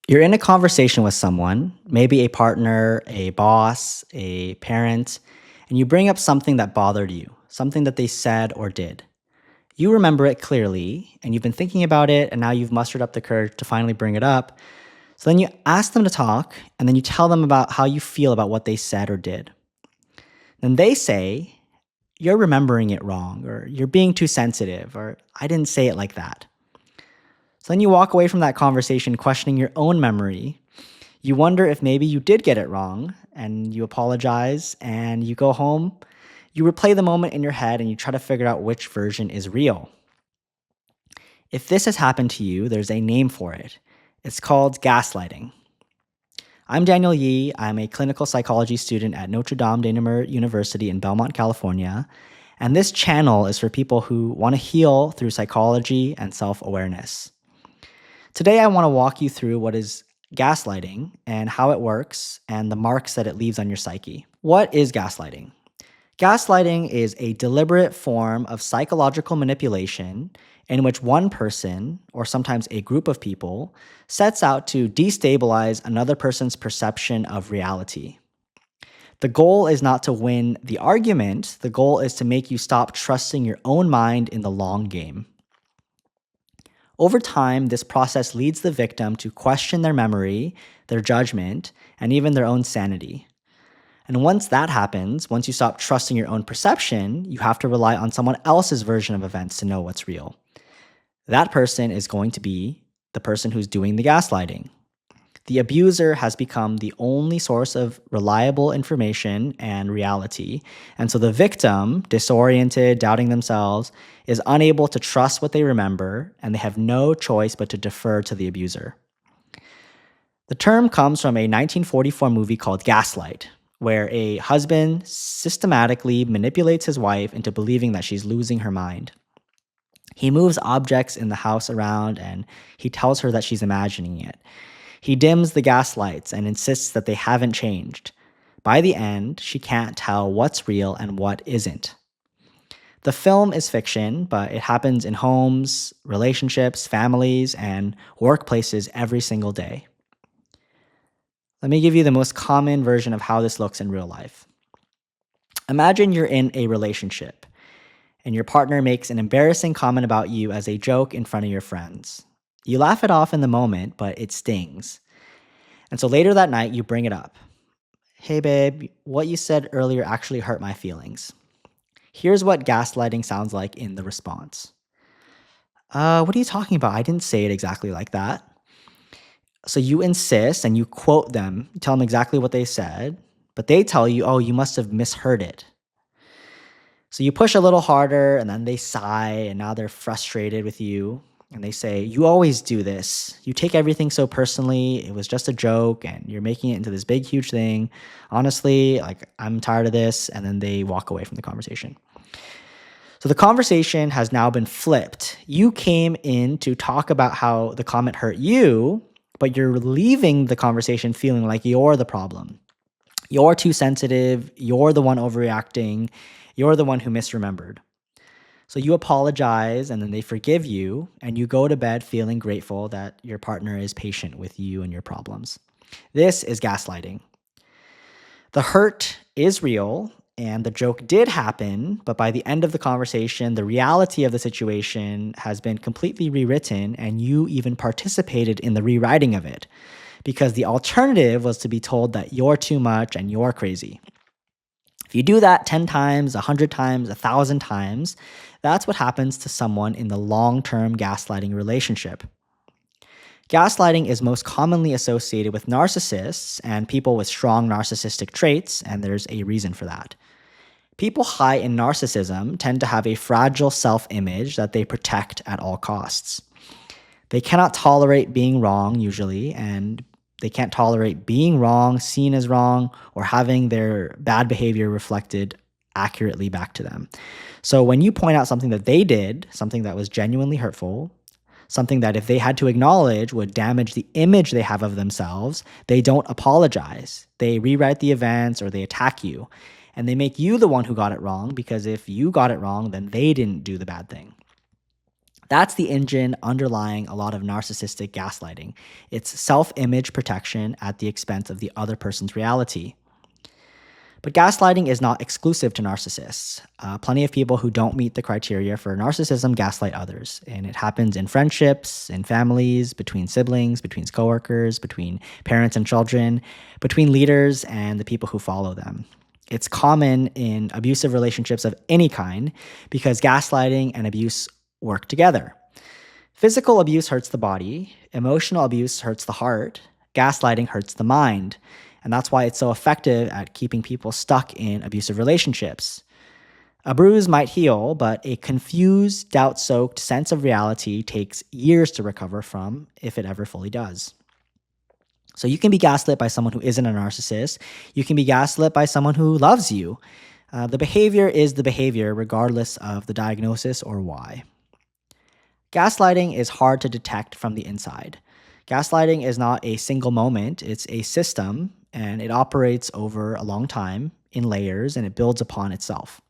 You're in a conversation with someone, maybe a partner, a boss, a parent, and you bring up something that bothered you, something that they said or did. You remember it clearly, and you've been thinking about it, and now you've mustered up the courage to finally bring it up. So then you ask them to talk, and then you tell them about how you feel about what they said or did. Then they say, "You're remembering it wrong," or "You're being too sensitive," or "I didn't say it like that." So then you walk away from that conversation questioning your own memory. You wonder if maybe you did get it wrong, and you apologize, and you go home. You replay the moment in your head and you try to figure out which version is real. If this has happened to you, there's a name for it. It's called gaslighting. I'm Daniel Yee. I'm a clinical psychology student at Notre Dame de Namur University in Belmont, California. And this channel is for people who want to heal through psychology and self awareness. Today, I want to walk you through what is gaslighting and how it works and the marks that it leaves on your psyche. What is gaslighting? Gaslighting is a deliberate form of psychological manipulation in which one person, or sometimes a group of people, sets out to destabilize another person's perception of reality. The goal is not to win the argument, the goal is to make you stop trusting your own mind in the long game. Over time, this process leads the victim to question their memory, their judgment, and even their own sanity. And once that happens, once you stop trusting your own perception, you have to rely on someone else's version of events to know what's real. That person is going to be the person who's doing the gaslighting. The abuser has become the only source of reliable information and reality. And so the victim, disoriented, doubting themselves, is unable to trust what they remember, and they have no choice but to defer to the abuser. The term comes from a 1944 movie called Gaslight, where a husband systematically manipulates his wife into believing that she's losing her mind. He moves objects in the house around and he tells her that she's imagining it. He dims the gas lights and insists that they haven't changed. By the end, she can't tell what's real and what isn't. The film is fiction, but it happens in homes, relationships, families, and workplaces every single day. Let me give you the most common version of how this looks in real life. Imagine you're in a relationship, and your partner makes an embarrassing comment about you as a joke in front of your friends. You laugh it off in the moment, but it stings. And so later that night, you bring it up. "Hey babe, what you said earlier actually hurt my feelings." Here's what gaslighting sounds like in the response. What are you talking about? I didn't say it exactly like that." So you insist and you quote them, you tell them exactly what they said, but they tell you, "Oh, you must have misheard it." So you push a little harder and then they sigh and now they're frustrated with you. And they say, "You always do this. You take everything so personally. It was just a joke and you're making it into this big, huge thing. Honestly, I'm tired of this." And then they walk away from the conversation. So the conversation has now been flipped. You came in to talk about how the comment hurt you, but you're leaving the conversation feeling like you're the problem. You're too sensitive. You're the one overreacting. You're the one who misremembered. So you apologize and then they forgive you and you go to bed feeling grateful that your partner is patient with you and your problems. This is gaslighting. The hurt is real and the joke did happen, but by the end of the conversation, the reality of the situation has been completely rewritten and you even participated in the rewriting of it because the alternative was to be told that you're too much and you're crazy. If you do that 10 times, 100 times, 1,000 times, that's what happens to someone in the long-term gaslighting relationship. Gaslighting is most commonly associated with narcissists and people with strong narcissistic traits, and there's a reason for that. People high in narcissism tend to have a fragile self-image that they protect at all costs. They cannot tolerate being wrong, usually, and they can't tolerate being wrong, seen as wrong, or having their bad behavior reflected accurately back to them. So when you point out something that they did, something that was genuinely hurtful, something that if they had to acknowledge would damage the image they have of themselves, they don't apologize. They rewrite the events or they attack you. And they make you the one who got it wrong because if you got it wrong, then they didn't do the bad thing. That's the engine underlying a lot of narcissistic gaslighting. It's self image protection at the expense of the other person's reality. But gaslighting is not exclusive to narcissists. Plenty of people who don't meet the criteria for narcissism gaslight others. And it happens in friendships, in families, between siblings, between coworkers, between parents and children, between leaders and the people who follow them. It's common in abusive relationships of any kind because gaslighting and abuse work together. Physical abuse hurts the body, emotional abuse hurts the heart, gaslighting hurts the mind. And that's why it's so effective at keeping people stuck in abusive relationships. A bruise might heal, but a confused, doubt soaked sense of reality takes years to recover from, if it ever fully does. So you can be gaslit by someone who isn't a narcissist. You can be gaslit by someone who loves you. The behavior is the behavior, regardless of the diagnosis or why. Gaslighting is hard to detect from the inside. Gaslighting is not a single moment, it's a system, and it operates over a long time in layers and it builds upon itself.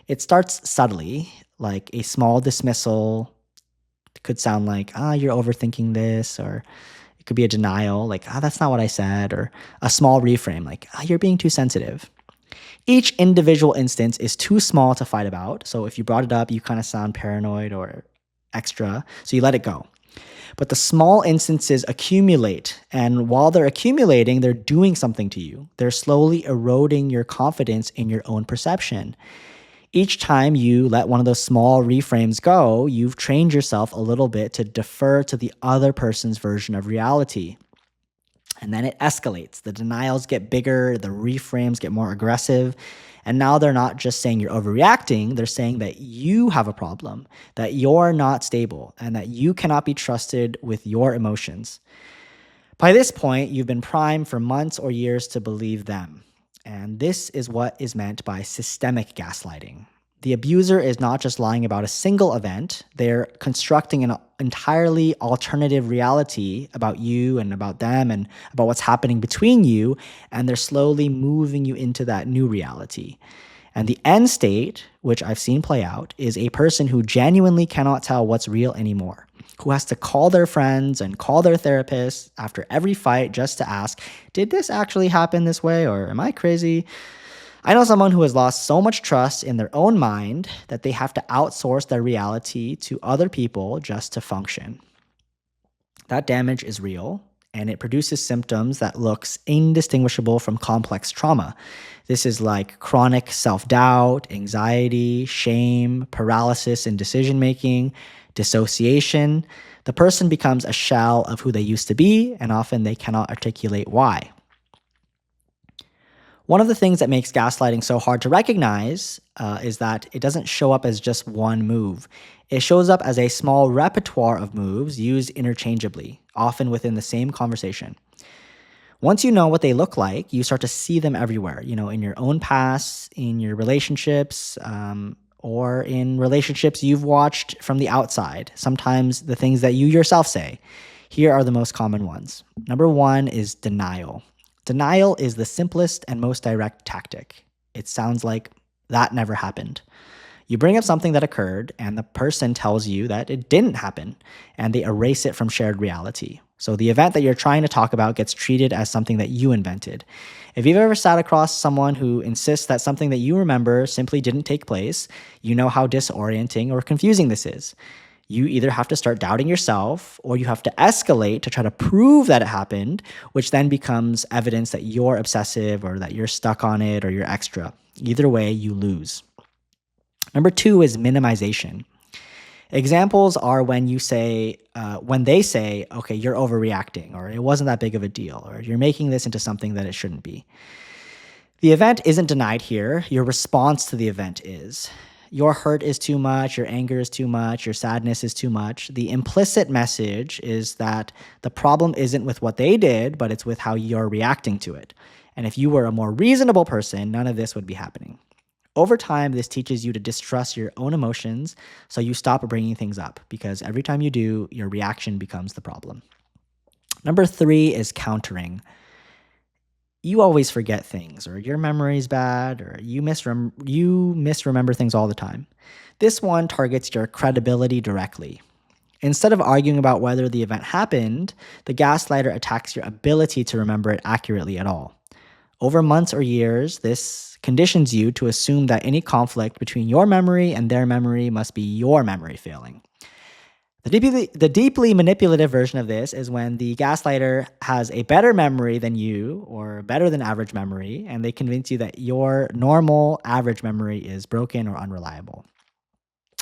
It starts subtly, like a small dismissal. It could sound like, you're overthinking this, or it could be a denial, like, that's not what I said, or a small reframe, like, you're being too sensitive. Each individual instance is too small to fight about. So if you brought it up, you kind of sound paranoid or extra, so you let it go. But the small instances accumulate, and while they're accumulating, they're doing something to you. They're slowly eroding your confidence in your own perception. Each time you let one of those small reframes go, you've trained yourself a little bit to defer to the other person's version of reality. And then it escalates. The denials get bigger, the reframes get more aggressive. And now they're not just saying you're overreacting, they're saying that you have a problem, that you're not stable, and that you cannot be trusted with your emotions. By this point, you've been primed for months or years to believe them. And this is what is meant by systemic gaslighting. The abuser is not just lying about a single event, they're constructing an entirely alternative reality about you and about them and about what's happening between you, and they're slowly moving you into that new reality. And the end state, which I've seen play out, is a person who genuinely cannot tell what's real anymore, who has to call their friends and call their therapists after every fight just to ask, did this actually happen this way, or am I crazy? I know someone who has lost so much trust in their own mind that they have to outsource their reality to other people just to function. That damage is real, and it produces symptoms that looks indistinguishable from complex trauma. This is like chronic self-doubt, anxiety, shame, paralysis in decision-making, dissociation. The person becomes a shell of who they used to be, and often they cannot articulate why. One of the things that makes gaslighting so hard to recognize is that it doesn't show up as just one move. It shows up as a small repertoire of moves used interchangeably, often within the same conversation. Once you know what they look like, you start to see them everywhere, in your own past, in your relationships, or in relationships you've watched from the outside. Sometimes the things that you yourself say. Here are the most common ones. Number one is denial. Denial is the simplest and most direct tactic. It sounds like that never happened. You bring up something that occurred, and the person tells you that it didn't happen, and they erase it from shared reality. So the event that you're trying to talk about gets treated as something that you invented. If you've ever sat across someone who insists that something that you remember simply didn't take place, you know how disorienting or confusing this is. You either have to start doubting yourself or you have to escalate to try to prove that it happened, which then becomes evidence that you're obsessive or that you're stuck on it or you're extra. Either way, you lose. Number two is minimization. Examples are when they say, okay, you're overreacting, or it wasn't that big of a deal, or you're making this into something that it shouldn't be. The event isn't denied here. Your response to the event is. Your hurt is too much, your anger is too much, your sadness is too much. The implicit message is that the problem isn't with what they did, but it's with how you're reacting to it. And if you were a more reasonable person, none of this would be happening. Over time, this teaches you to distrust your own emotions, so you stop bringing things up, because every time you do, your reaction becomes the problem. Number three is countering. You always forget things, or your memory's bad, or you misremember things all the time. This one targets your credibility directly. Instead of arguing about whether the event happened, the gaslighter attacks your ability to remember it accurately at all. Over months or years, this conditions you to assume that any conflict between your memory and their memory must be your memory failing. The deeply manipulative version of this is when the gaslighter has a better memory than you or better than average memory, and they convince you that your normal average memory is broken or unreliable.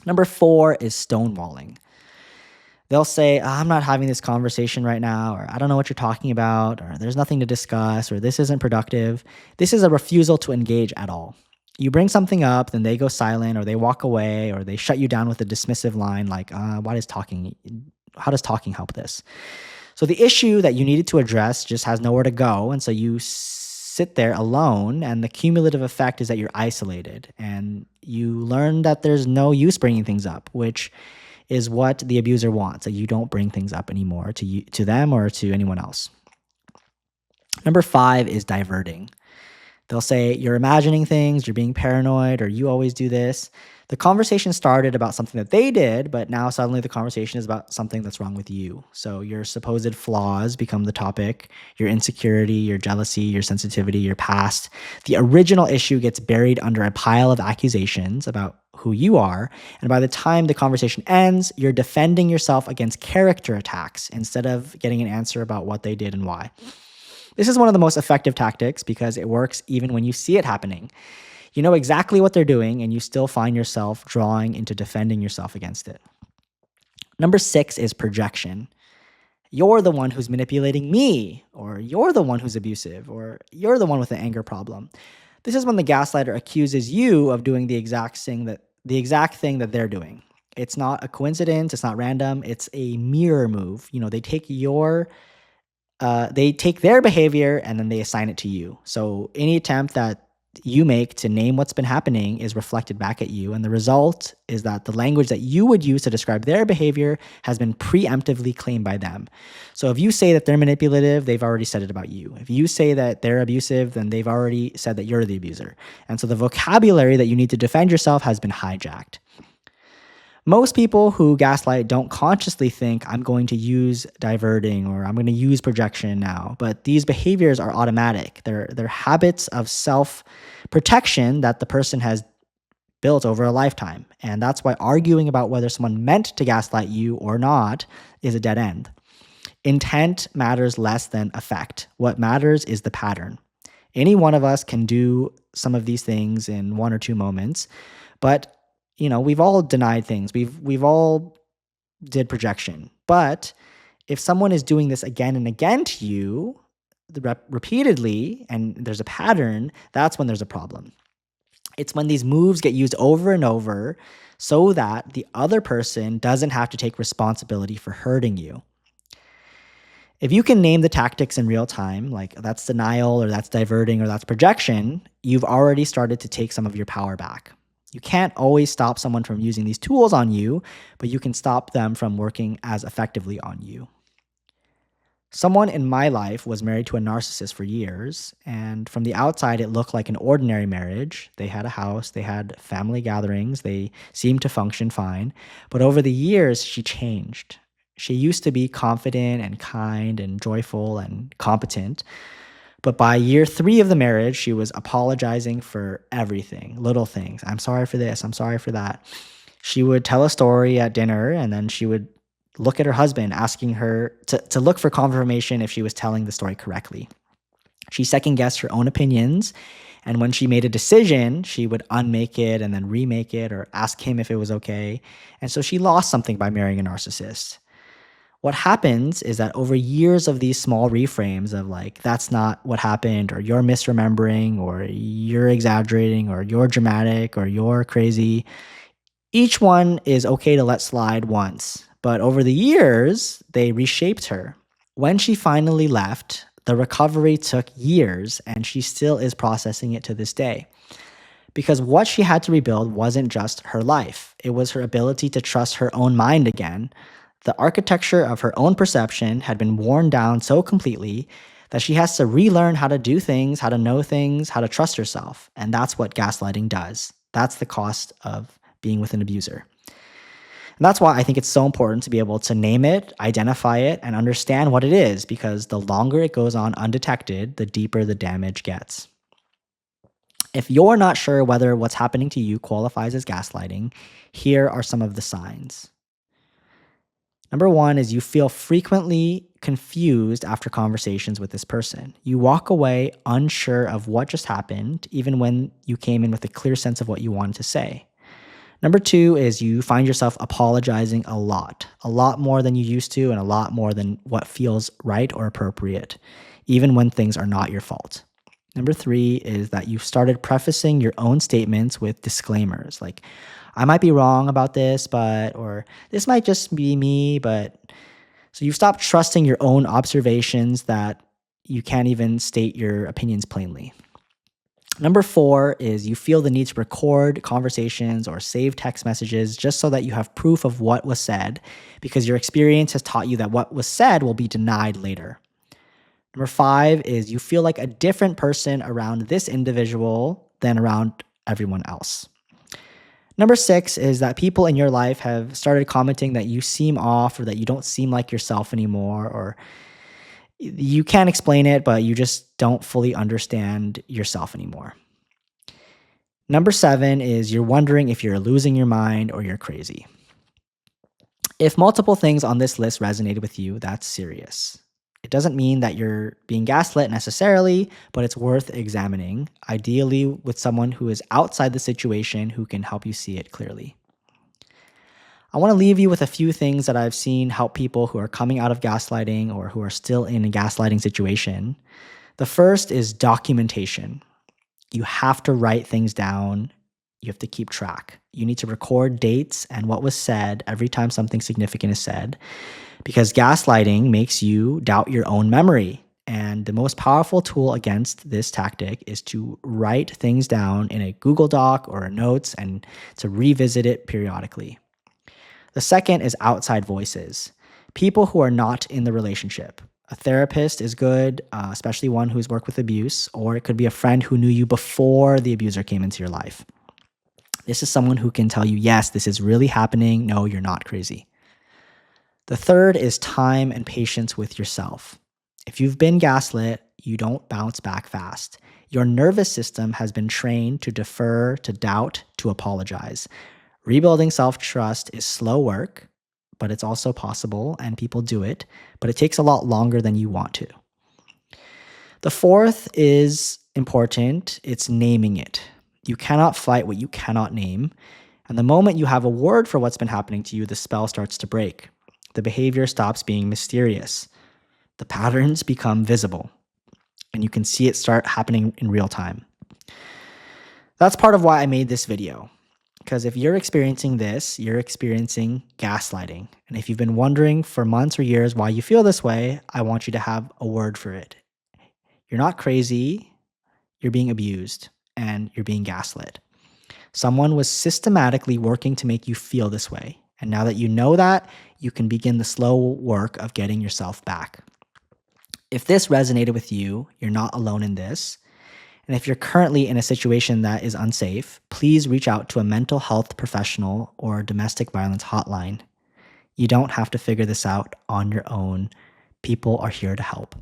Number 4 is stonewalling. They'll say, I'm not having this conversation right now, or I don't know what you're talking about, or there's nothing to discuss, or this isn't productive. This is a refusal to engage at all. You bring something up, then they go silent, or they walk away, or they shut you down with a dismissive line like, how does talking help this? So the issue that you needed to address just has nowhere to go. And so you sit there alone, and the cumulative effect is that you're isolated and you learn that there's no use bringing things up, which is what the abuser wants, that you don't bring things up anymore to them or to anyone else. Number 5 is diverting. They'll say, you're imagining things, you're being paranoid, or you always do this. The conversation started about something that they did, but now suddenly the conversation is about something that's wrong with you. So your supposed flaws become the topic, your insecurity, your jealousy, your sensitivity, your past. The original issue gets buried under a pile of accusations about who you are. And by the time the conversation ends, you're defending yourself against character attacks instead of getting an answer about what they did and why. This is one of the most effective tactics because it works even when you see it happening. You know exactly what they're doing, and you still find yourself drawing into defending yourself against it. Number 6 is projection. You're the one who's manipulating me, or you're the one who's abusive, or you're the one with an anger problem. This is when the gaslighter accuses you of doing the exact thing that they're doing. It's not a coincidence. It's not random. It's a mirror move. They take their behavior and then they assign it to you. So any attempt that you make to name what's been happening is reflected back at you. And the result is that the language that you would use to describe their behavior has been preemptively claimed by them. So if you say that they're manipulative, they've already said it about you. If you say that they're abusive, then they've already said that you're the abuser. And so the vocabulary that you need to defend yourself has been hijacked. Most people who gaslight don't consciously think I'm going to use diverting or I'm going to use projection now, but these behaviors are automatic. They're habits of self-protection that the person has built over a lifetime. And that's why arguing about whether someone meant to gaslight you or not is a dead end. Intent matters less than effect. What matters is the pattern. Any one of us can do some of these things in 1 or 2 moments, but we've all denied things. We've all did projection. But if someone is doing this again and again to you, repeatedly, and there's a pattern, that's when there's a problem. It's when these moves get used over and over so that the other person doesn't have to take responsibility for hurting you. If you can name the tactics in real time, like that's denial or that's diverting or that's projection, you've already started to take some of your power back. You can't always stop someone from using these tools on you, but you can stop them from working as effectively on you. Someone in my life was married to a narcissist for years, and from the outside, it looked like an ordinary marriage. They had a house, they had family gatherings, they seemed to function fine. But over the years, she changed. She used to be confident and kind and joyful and competent. But by year 3 of the marriage, she was apologizing for everything, little things. I'm sorry for this. I'm sorry for that. She would tell a story at dinner, and then she would look at her husband, asking her to look for confirmation if she was telling the story correctly. She second-guessed her own opinions, and when she made a decision, she would unmake it and then remake it or ask him if it was okay. And so she lost something by marrying a narcissist. What happens is that over years of these small reframes of like, that's not what happened, or you're misremembering, or you're exaggerating, or you're dramatic, or you're crazy, each one is okay to let slide once. But over the years, they reshaped her. When she finally left, the recovery took years, and she still is processing it to this day. Because what she had to rebuild wasn't just her life. It was her ability to trust her own mind again. The architecture of her own perception had been worn down so completely that she has to relearn how to do things, how to know things, how to trust herself. And that's what gaslighting does. That's the cost of being with an abuser. And that's why I think it's so important to be able to name it, identify it, and understand what it is, because the longer it goes on undetected, the deeper the damage gets. If you're not sure whether what's happening to you qualifies as gaslighting, here are some of the signs. Number one is you feel frequently confused after conversations with this person. You walk away unsure of what just happened, even when you came in with a clear sense of what you wanted to say. Number two is you find yourself apologizing a lot more than you used to, and a lot more than what feels right or appropriate, even when things are not your fault. Number three is that you've started prefacing your own statements with disclaimers like, I might be wrong about this, or this might just be me, but. So you've stopped trusting your own observations that you can't even state your opinions plainly. Number four is you feel the need to record conversations or save text messages just so that you have proof of what was said, because your experience has taught you that what was said will be denied later. Number five is you feel like a different person around this individual than around everyone else. Number six is that people in your life have started commenting that you seem off, or that you don't seem like yourself anymore, or you can't explain it, but you just don't fully understand yourself anymore. Number seven is you're wondering if you're losing your mind or you're crazy. If multiple things on this list resonated with you, that's serious. It doesn't mean that you're being gaslit necessarily, but it's worth examining, ideally with someone who is outside the situation who can help you see it clearly. I want to leave you with a few things that I've seen help people who are coming out of gaslighting or who are still in a gaslighting situation. The first is documentation. You have to write things down. You have to keep track. You need to record dates and what was said every time something significant is said, because gaslighting makes you doubt your own memory. And the most powerful tool against this tactic is to write things down in a Google Doc or a notes and to revisit it periodically. The second is outside voices, people who are not in the relationship. A therapist is good, especially one who's worked with abuse, or it could be a friend who knew you before the abuser came into your life. This is someone who can tell you, yes, this is really happening. No, you're not crazy. The third is time and patience with yourself. If you've been gaslit, you don't bounce back fast. Your nervous system has been trained to defer, to doubt, to apologize. Rebuilding self-trust is slow work, but it's also possible, and people do it, but it takes a lot longer than you want to. The fourth is important. It's naming it. You cannot fight what you cannot name. And the moment you have a word for what's been happening to you, the spell starts to break. The behavior stops being mysterious. The patterns become visible, and you can see it start happening in real time. That's part of why I made this video, because if you're experiencing this, you're experiencing gaslighting. And if you've been wondering for months or years why you feel this way, I want you to have a word for it. You're not crazy, you're being abused, and you're being gaslit. Someone was systematically working to make you feel this way. And now that you know that, you can begin the slow work of getting yourself back. If this resonated with you, you're not alone in this. And if you're currently in a situation that is unsafe, please reach out to a mental health professional or a domestic violence hotline. You don't have to figure this out on your own. People are here to help.